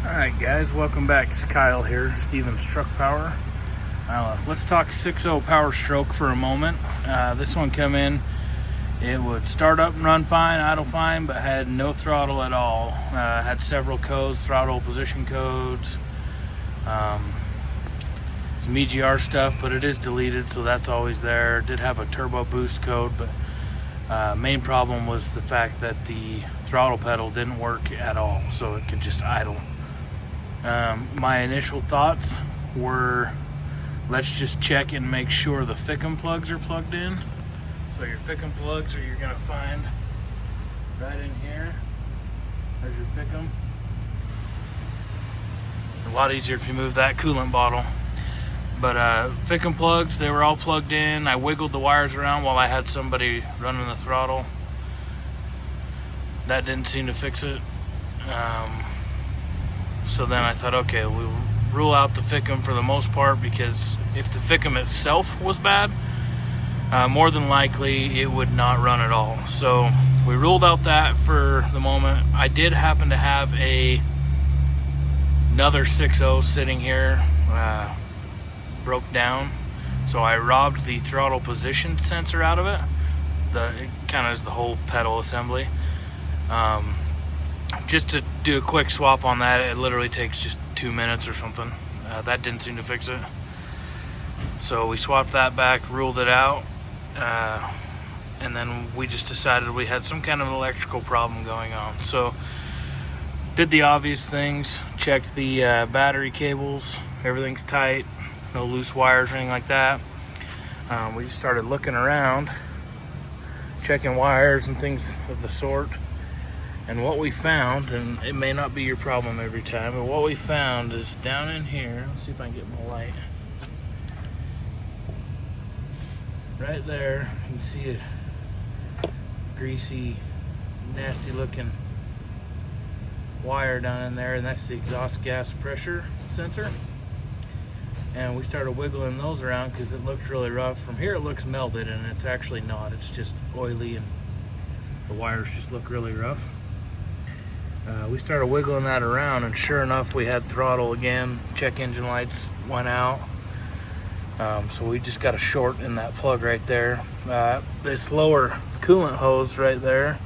Alright guys, welcome back. It's Kyle here, Steven's Truck Power. Let's talk 6.0 Powerstroke for a moment. This one come in, it would start up and run fine, idle fine, but had no throttle at all. Had several codes, throttle position codes, some EGR stuff, but it is deleted, so that's always there. Did have a turbo boost code, but main problem was the fact that the throttle pedal didn't work at all, so it could just idle. My initial thoughts were, let's just check and make sure the Fickum plugs are plugged in. So your Fickum plugs you're going to find right in here. There's your Fickum. A lot easier if you move that coolant bottle. But Fickum plugs, they were all plugged in. I wiggled the wires around while I had somebody running the throttle. That didn't seem to fix it. So then I thought, okay, we'll rule out the Fickum for the most part, because if the Fickum itself was bad, more than likely it would not run at all. So we ruled out that for the moment. I did happen to have another 6.0 sitting here, broke down. So I robbed the throttle position sensor out of it. It kind of is the whole pedal assembly. Just to do a quick swap on that, it literally takes just 2 minutes or something. That didn't seem to fix it. So we swapped that back, ruled it out, and then we just decided we had some kind of electrical problem going on. So did the obvious things, checked the battery cables, everything's tight, no loose wires or anything like that. We just started looking around, checking wires and things of the sort. And what we found, and it may not be your problem every time, but what we found is down in here. Let's see if I can get my light. Right there, you can see a greasy, nasty looking wire down in there, and that's the exhaust gas pressure sensor. And we started wiggling those around because it looked really rough. From here it looks melted, and it's actually not. It's just oily, and the wires just look really rough. We started wiggling that around, and sure enough, we had throttle again. Check engine lights went out. So we just got a short in that plug right there. This lower coolant hose right there,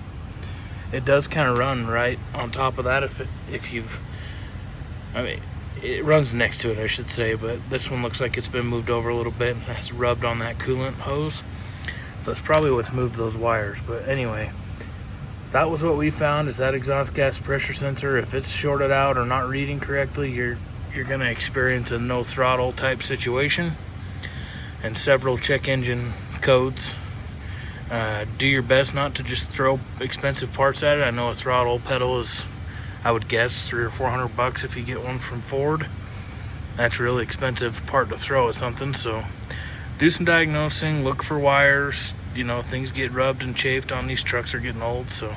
it does kind of run right on top of that. It runs next to it, I should say, but this one looks like it's been moved over a little bit and has rubbed on that coolant hose. So that's probably what's moved those wires. But anyway, that was what we found, is that exhaust gas pressure sensor. If it's shorted out or not reading correctly, you're going to experience a no throttle type situation. And several check engine codes. Do your best not to just throw expensive parts at it. I know a throttle pedal is, I would guess, $300 or $400 if you get one from Ford. That's a really expensive part to throw at something. So do some diagnosing, look for wires. You know, things get rubbed and chafed on these trucks, are getting old. So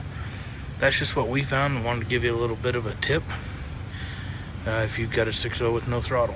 that's just what we found, and wanted to give you a little bit of a tip if you've got a 6.0 with no throttle.